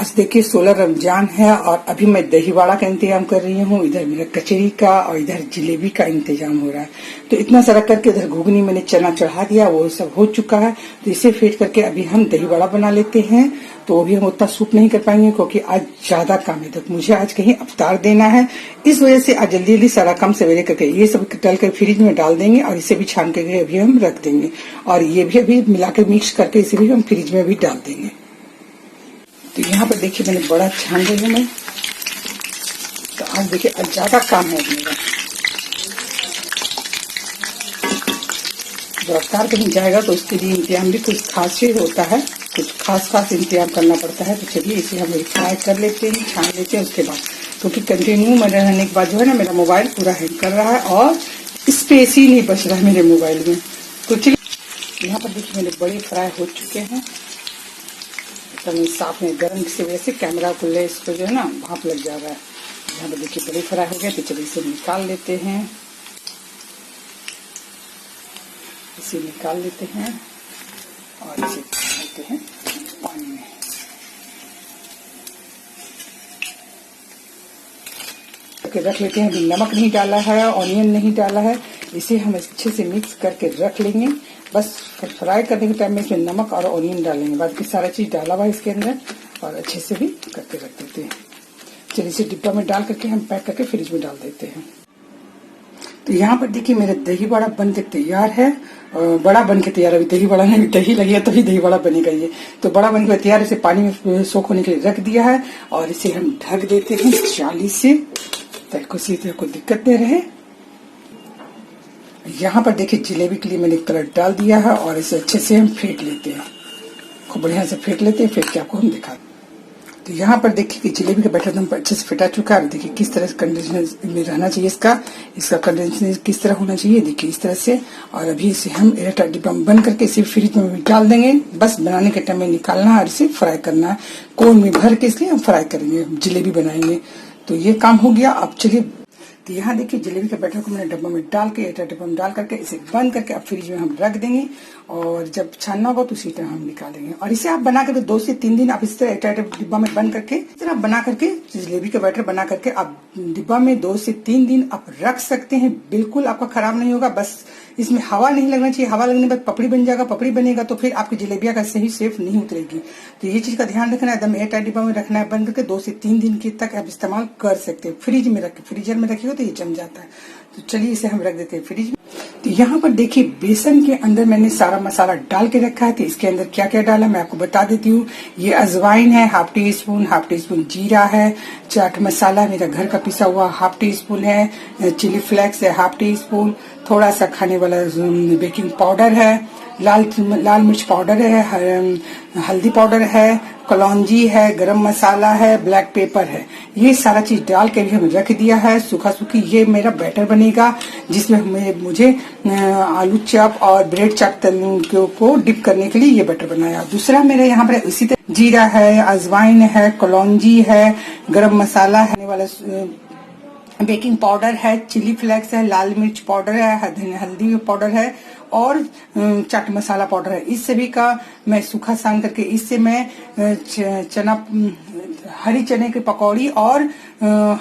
आज देखिए 16 रमजान है और अभी मैं दही वड़ा का इंतजाम कर रही हूँ। इधर मेरा कचरी का और इधर जलेबी का इंतजाम हो रहा है। तो इतना सारा करके इधर घुगनी मैंने चना चढ़ा दिया, वो सब हो चुका है। तो इसे फेंट करके अभी हम दही वड़ा बना लेते हैं। तो वो भी हम उतना शूट नहीं कर पाएंगे क्योंकि आज ज्यादा काम है। तो मुझे आज कहीं अवतार देना है, इस वजह से आज जल्दी जल्दी सारा काम सवेरे करके ये सब डाल कर फ्रिज में डाल देंगे और इसे भी छान करके अभी हम रख देंगे। और ये भी अभी मिलाकर मिक्स करके इसे भी हम फ्रिज में भी डाल देंगे। तो यहाँ पर देखिए मैंने बड़ा छान रही हूँ मैं। तो आज देखिए आज ज्यादा काम है मेरा। जब अवतार कहीं जाएगा तो उसके लिए इंतजाम भी कुछ खास ही होता है, कुछ खास इंतजाम करना पड़ता है। तो चलिए इसे हम फ्राई कर लेते हैं, छान लेते हैं उसके बाद, क्योंकि कंटिन्यू में रहने के बाद जो है ना मेरा मोबाइल पूरा हैंग कर रहा है और स्पेस ही नहीं बच रहा है मेरे मोबाइल में। तो चलिए यहाँ पर देखिए मेरे बड़े फ्राई हो चुके हैं। एकदम साफ में गर्म की वजह से कैमरा को ले इसको जो है ना भाप लग जा रहा है। यहाँ पर देखिए बड़े फ्राई हो गए। तो चलिए इसे निकाल लेते हैं, इसे निकाल लेते हैं और इसे डालते हैं पानी में। रख लेते हैं। अभी नमक नहीं डाला है, ऑनियन नहीं डाला है, इसे हम अच्छे से मिक्स करके रख लेंगे। बस फ्राई करने के टाइम में इसमें नमक और ऑनियन डालेंगे, बाकी सारा चीज डाला हुआ है इसके अंदर और अच्छे से भी करके रख देते हैं। चलिए इसे डिब्बा में डाल करके हम पैक करके फ्रिज में डाल देते हैं। तो यहाँ पर देखिए मेरा दही बड़ा बन के तैयार है। बड़ा बन के तैयार, अभी दही बड़ा नहीं, दही लगेगा तभी दही बड़ा बनेगा ये। तो बड़ा बन के तैयार, इसे पानी में सोख होने के लिए रख दिया है और इसे हम ढक देते हैं जाली से ताकि किसी तरह कोई दिक्कत नहीं रहे। यहाँ पर देखिए जलेबी के लिए मैंने कलर डाल दिया है और इसे अच्छे से हम फेंट लेते हैं, खूब बढ़िया से फेंट लेते हैं, फेंट के आपको हम दिखाते हैं। तो यहाँ पर देखिए कि जलेबी का बैटर हम अच्छे से फेंटा चुका है। देखिए किस तरह कंडीशनर में रहना चाहिए, इसका कंडीशनर किस तरह होना चाहिए, देखिए इस तरह से। और अभी इसे हम एयरटाइट डिब्बा में बंद करके इसे फ्रिज में भी डाल देंगे। बस बनाने के टाइम में निकालना है और इसे फ्राई करना है। कोन में भर के इसलिए हम फ्राई करेंगे, जलेबी बनाएंगे। तो ये काम हो गया। अब चलिए तो यहाँ देखिए जलेबी के बैटर को मैंने डब्बा में डाल के एयरटाइट डिब्बा में डाल करके इसे बंद करके अब फ्रिज में हम रख देंगे और जब छानना होगा तो उसी तरह हम निकालेंगे। और इसे आप बना करके 2 से 3 दिन आप इस तरह एयरटाइट डिब्बा में बंद करके इस तरह बना करके जलेबी का बैटर बना करके आप डिब्बा में 2 से 3 दिन आप रख सकते हैं। बिल्कुल आपका खराब नहीं होगा। बस इसमें हवा नहीं लगना चाहिए। हवा लगने के बाद पपड़ी बन जाएगा, पपड़ी बनेगा तो फिर आपकी जलेबिया का सही शेप नहीं उतरेगी। तो ये चीज का ध्यान रखना है, एकदम एयरटाइट डिब्बा में रखना है बंद करके। 2 से 3 दिन के तक आप इस्तेमाल कर सकते हैं। फ्रिज में रखे, फ्रीजर में रखिएगा तो ये जम जाता है। तो चलिए इसे हम रख देते हैं फ्रिज में। तो यहाँ पर देखिए बेसन के अंदर मैंने सारा मसाला डाल के रखा है। तो इसके अंदर क्या क्या डाला मैं आपको बता देती हूँ। ये अजवाइन है हाफ टी स्पून जीरा है, चाट मसाला मेरा घर का पिसा हुआ हाफ टी स्पून है, चिली फ्लेक्स है हाफ टी स्पून, थोड़ा सा खाने वाला बेकिंग पाउडर है, लाल मिर्च पाउडर है, हल्दी पाउडर है, कलौंजी है, गरम मसाला है, ब्लैक पेपर है। ये सारा चीज डाल के भी हम रख दिया है सूखा सूखी। ये मेरा बैटर बनेगा जिसमें मुझे आलू चप और ब्रेड चप को डिप करने के लिए ये बैटर बनाया। दूसरा मेरे यहाँ पर इसी तरह जीरा है, अजवाइन है, कलौंजी है, गरम मसाला है, वाला बेकिंग पाउडर है, चिली फ्लेक्स है, लाल मिर्च पाउडर है, हल्दी पाउडर है और चाट मसाला पाउडर है। इस सभी का मैं सूखा सान करके इससे मैं हरी चने की पकौड़ी और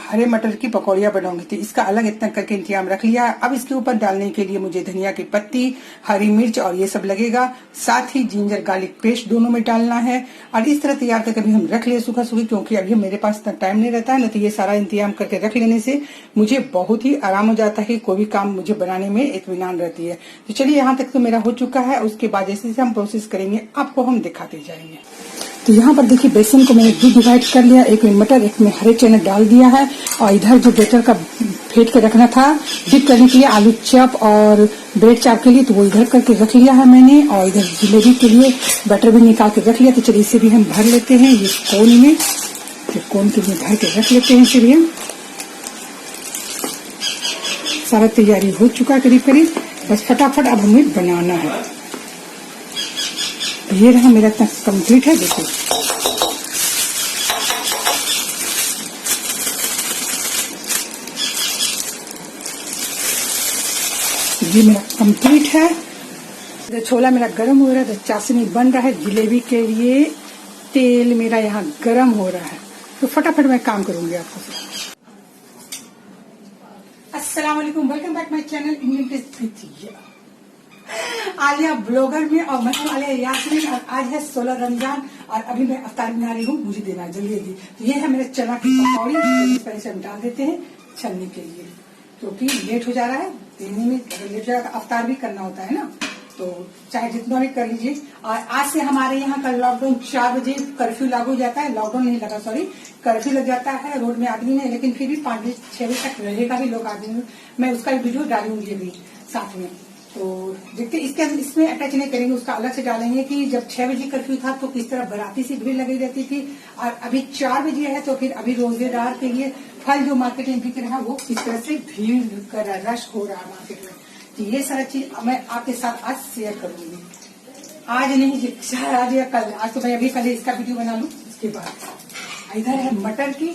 हरे मटर की पकौड़ियां बनाऊंगी। तो इसका अलग इतना करके इंतजाम रख लिया है। अब इसके ऊपर डालने के लिए मुझे धनिया की पत्ती, हरी मिर्च और ये सब लगेगा। साथ ही जिंजर गार्लिक पेस्ट दोनों में डालना है। और इस तरह तैयार करके भी हम रख लिए सूखा सूखी, क्योंकि अभी मेरे पास इतना टाइम नहीं रहता है ना। तो ये सारा इंतजाम करके रख लेने से मुझे बहुत ही आराम हो जाता है। कोई भी काम मुझे बनाने में इत्मीनान रहती है। तो चलिए यहाँ तक तो मेरा हो चुका है। उसके बाद जैसे हम प्रोसेस करेंगे आपको हम दिखाते जाएंगे। तो यहाँ पर देखिए बेसन को मैंने डिवाइड कर लिया, एक में मटर एक में हरे चने डाल दिया है। और इधर जो बैटर का फेंट के रखना था डिप करने के लिए आलू चप और ब्रेड चाप के लिए, तो वो इधर करके रख लिया है मैंने। और इधर जलेबी के लिए बैटर भी निकाल के रख लिया। तो चलिए इसे भी हम भर लेते हैं ये कोन में। तो कोन के लिए भर के रख लेते हैं इसे भी हम। सारा तैयारी हो चुका है करीब करीब, बस फटाफट अब हमें बनाना है। ये रहा मेरा इतना कंप्लीट है। देखो ये मेरा कंप्लीट है। छोला मेरा गर्म हो रहा है तो चाशनी बन रहा है जलेबी के लिए। तेल मेरा यहाँ गरम हो रहा है, तो फटाफट मैं काम करूंगी आपको साथ। अस्सलाम वालेकुम, welcome back my channel Indian taste with Alia blogger में, और मैं हूँ आलिया यास्मीन, और आज है 16 रमजान और अभी मैं अफ्तार बना रही हूँ। मुझे देना है जल्दी जल्दी। तो ये है मेरे चना की पकौड़ी, इस तरह से हम डाल देते हैं छलनी के लिए, क्योंकि लेट हो जा रहा है देने में। अगर लेट हो जाएगा तो अफ्तार भी करना होता है ना, तो चाहे जितना भी कर लीजिए। और आज से हमारे यहाँ कल लॉकडाउन 4 बजे कर्फ्यू लागू हो जाता है। लॉकडाउन नहीं लगा, सॉरी, कर्फ्यू लग जाता है। रोड में आदमी नहीं, लेकिन फिर भी 5 बजे 6 बजे तक रहेगा भी लोग आदमी। मैं उसका वीडियो डालूंगी अभी साथ में, तो देखते इसके इसमें अटैच नहीं करेंगे, उसका अलग से डालेंगे कि जब 6 बजे कर्फ्यू था तो किस तरह बराती सी भीड़ लगी रहती थी, और अभी 4 बजे है तो फिर अभी रोजेदार के लिए फल जो मार्केट में बिक रहा है वो किस तरह से भीड़ कर रश हो रहा है मार्केट में। तो ये सारा चीज मैं आपके साथ आज शेयर करूंगी। आज नहीं, आज या कल, आज तो मैं अभी पहले इसका वीडियो बना लूं। इसके बाद इधर है मटर की,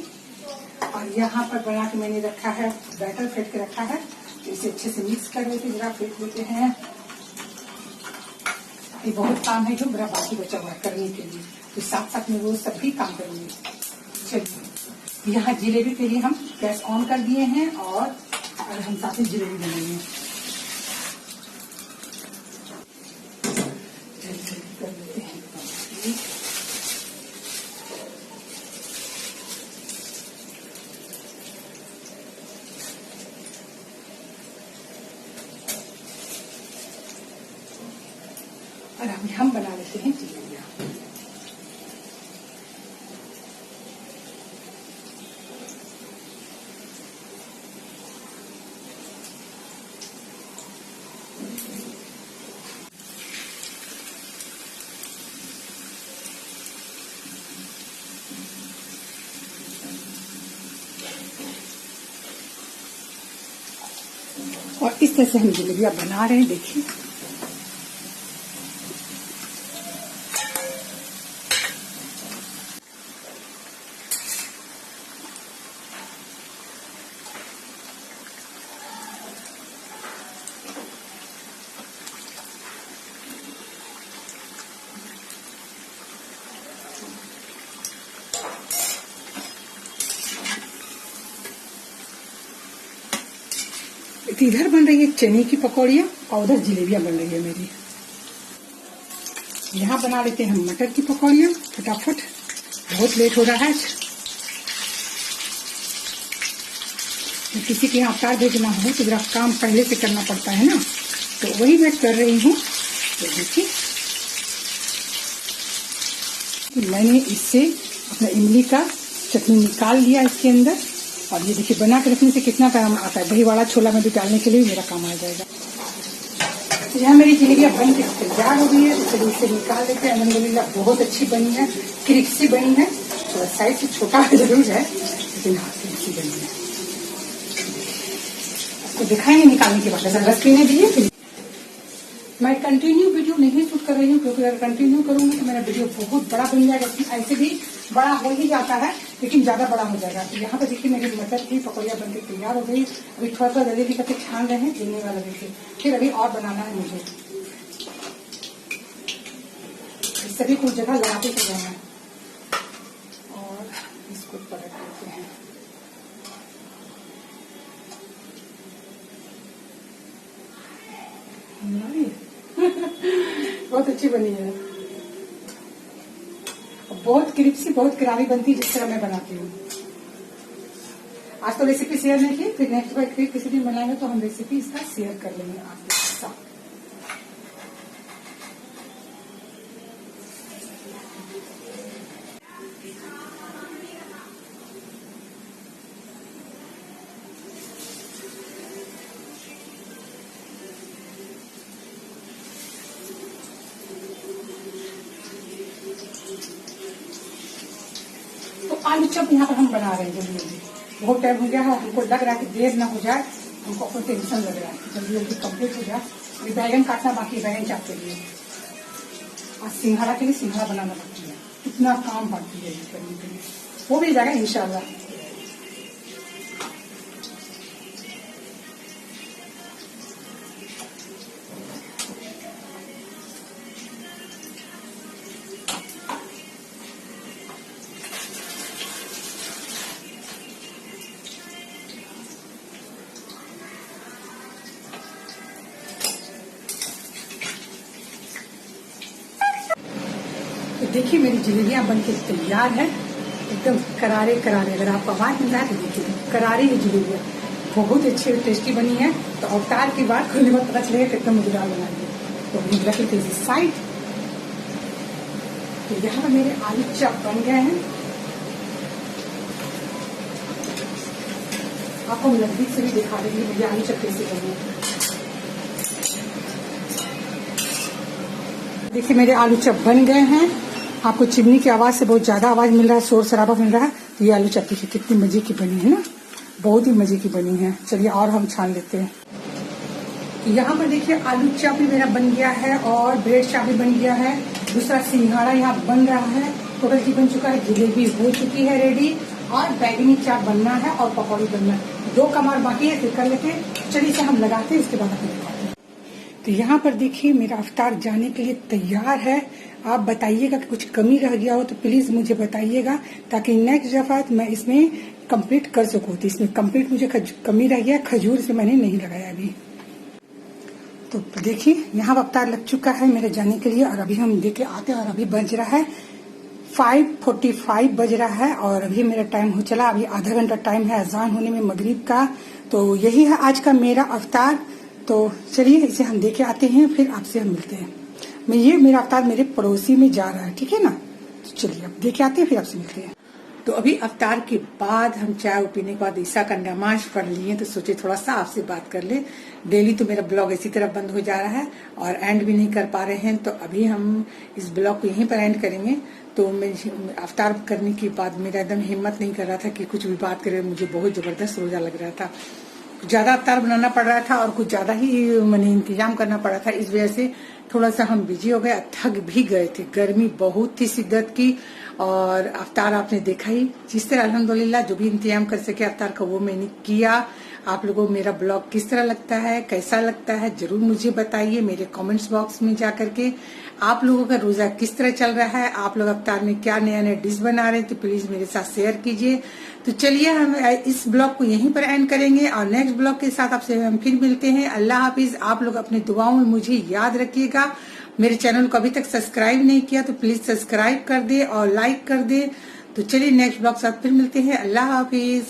और यहाँ पर बना के मैंने रखा है बैटर, फेंट के रखा है। इसे अच्छे से मिक्स कर लेते, जरा फेंट लेते हैं। ये बहुत काम है जो मेरा बाकी बचा हुआ है करने के लिए, तो साथ साथ में वो सभी काम करेंगे। चलिए, यहाँ जलेबी के लिए हम गैस ऑन कर दिए हैं, और हम साथ में जलेबी बनाएंगे। कर लेते हैं और अभी हम बना लेते हैं जलेबियाँ। और इस तरह से हम जलेबियाँ बना रहे हैं, देखिए। इधर बन रही है चने की पकौड़ियाँ, और उधर जलेबियाँ बन रही है मेरी। यहाँ बना लेते हैं हम मटर की पकौड़ियाँ फटाफट, बहुत लेट हो रहा है। तो किसी के यहाँ अफ्तार भेजना हो तो जरा काम पहले से करना पड़ता है ना, तो वही मैं कर रही हूँ। तो देखिए, मैंने इससे अपना इमली का चटनी निकाल लिया इसके अंदर, और ये देखिए बना के रखने से कितना काम आता है। दही वाला छोला में भी डालने के लिए मेरा काम आ जाएगा। तो यहाँ मेरी जलेबियाँ बन के तैयार हो गई है, तो चलिए इसे निकाल लेते हैं। अल्हम्दुलिल्लाह बहुत अच्छी बनी है, क्रिस्पी बनी है। थोड़ा साइज से छोटा जरूर है, लेकिन हाँ क्रिस्पी बनी है। आपको दिखाएंगे निकालने के बाद। रस पीने दीजिए। मैं कंटिन्यू वीडियो नहीं शूट कर रही हूँ, क्योंकि अगर कंटिन्यू करूंगी तो मेरा वीडियो बहुत बड़ा बन जाएगा। ऐसे भी बड़ा हो ही जाता है, लेकिन ज्यादा बड़ा हो जाएगा। तो यहाँ पर देखिए मेरी मटर की पकौड़ियाँ बनकर तैयार हो गई। अभी थोड़ा सा जल्दी करके छान रहे हैं देने वाला, देखिए। फिर अभी और बनाना है मुझे, सभी कुछ जगह लगाते चल रहे हैं, और इसको पलट देते हैं। बहुत अच्छी बनी है, बहुत क्रिस्पी, बहुत करारी बनती है, जिस तरह मैं बनाती हूँ। आज तो रेसिपी शेयर नहीं की, फिर नेक्स्ट बार फिर किसी दिन बनाएंगे तो हम रेसिपी इसका शेयर कर लेंगे आपके साथ। तो आलू चप यहाँ पर हम बना रहे हैं जल्दी जल्दी। बहुत टाइम हो गया है, हमको लग रहा है कि देर ना हो जाए, हमको अपना टेंशन लग रहा है कि जल्दी जल्दी कंप्लीट हो जाए। अभी बैगन काटना बाकी, बैगन चाप के लिए, और सिंघाड़ा के लिए सिंघाड़ा बनाना बाकी है। इतना काम बाकी है करने के लिए, वो भी जाएगा इंशाल्लाह। देखिए मेरी जलेबियां बनके तैयार है, एकदम करारे करारे। अगर आपको आवाज मिल रहा है तो देखिए करारे ही जलेबियां बहुत अच्छी और टेस्टी बनी है। तो अवतार की बात खुलने में पता चलेगा कितना मजेदार बनाएंगे। तो अभी रख लेते हैं साइड। तो यहाँ पर मेरे आलू चप बन गए हैं। आपको नजदीक से भी दिखा देंगे मेरे आलू चप कैसे बने। देखिए मेरे आलू चप बन गए हैं। आपको चिमनी की आवाज से बहुत ज्यादा आवाज मिल रहा है, शोर शराबा मिल रहा है। तो ये आलू चप देखिए कितनी मजे की बनी है ना, बहुत ही मजे की बनी है। चलिए और हम छान लेते हैं। तो यहाँ पर देखिए आलू चप भी मेरा बन गया है और ब्रेड चाप भी बन गया है। दूसरा सिंघाड़ा यहाँ बन रहा है। टोटल की बन चुका है, जलेबी हो चुकी है रेडी और बैगनी चाप बनना है और पकौड़ी बनना है। 2 काम और बाकी है, फिर कर लेते हैं। चलिए इसे हम लगाते हैं, इसके बाद आपको दिखाते हैं। तो यहाँ पर देखिए मेरा अफ्तार जाने के लिए तैयार है। आप बताइएगा कि कुछ कमी रह गया हो तो प्लीज मुझे बताइएगा, ताकि नेक्स्ट दफा मैं इसमें कंप्लीट कर सकूँ। तो इसमें कंप्लीट मुझे कमी रह गया, खजूर से मैंने नहीं लगाया अभी। तो देखिए यहाँ अवतार लग चुका है मेरे जाने के लिए और अभी हम देख के आते हैं। और अभी बज रहा है 5:45 बज रहा है और अभी मेरा टाइम हो चला। अभी आधा घंटा टाइम है अजान होने में मगरिब का। तो यही है आज का मेरा अवतार। तो चलिए इसे हम देख के आते हैं, फिर आपसे हम मिलते हैं। ये मेरा अवतार मेरे पड़ोसी में जा रहा है, ठीक है ना। तो चलिए अब देख के आते हैं, फिर आपसे मिलते हैं। तो अभी अफ्तार के बाद हम चाय पीने के बाद ईसा का नमाज पढ़ लिए, तो सोचे थोड़ा सा आपसे बात कर ले। डेली तो मेरा ब्लॉग इसी तरह बंद हो जा रहा है और एंड भी नहीं कर पा रहे हैं। तो अभी हम इस ब्लॉग को यहीं पर एंड करेंगे। तो मैं अफ्तार करने के बाद मेरा एकदम हिम्मत नहीं कर रहा था कि कुछ भी बात करे, मुझे बहुत जबरदस्त रोजा लग रहा था। ज्यादा अफ्तार बनाना पड़ रहा था और कुछ ज्यादा ही मैंने इंतजाम करना पड़ा था। इस वजह से थोड़ा सा हम बिजी हो गए, थक भी गए थे। गर्मी बहुत थी शिद्दत की और अफ्तार आपने देखा ही। जिस तरह अल्हम्दुलिल्लाह जो भी इंतजाम कर सके अफ्तार का वो मैंने किया। आप लोगों को मेरा ब्लॉग किस तरह लगता है, कैसा लगता है, जरूर मुझे बताइए मेरे कमेंट्स बॉक्स में जा करके। आप लोगों का रोजा किस तरह चल रहा है, आप लोग अफ्तार में क्या नया नया डिश बना रहे हैं, तो प्लीज मेरे साथ शेयर कीजिए। तो चलिए हम इस ब्लॉग को यहीं पर एंड करेंगे और नेक्स्ट ब्लॉग के साथ आपसे हम फिर मिलते हैं। अल्लाह हाफिज। आप लोग अपने दुआओं में मुझे याद रखिएगा। मेरे चैनल को अभी तक सब्सक्राइब नहीं किया तो प्लीज सब्सक्राइब कर दे और लाइक कर दे। तो चलिए नेक्स्ट ब्लॉग के साथ फिर मिलते हैं। अल्लाह हाफिज।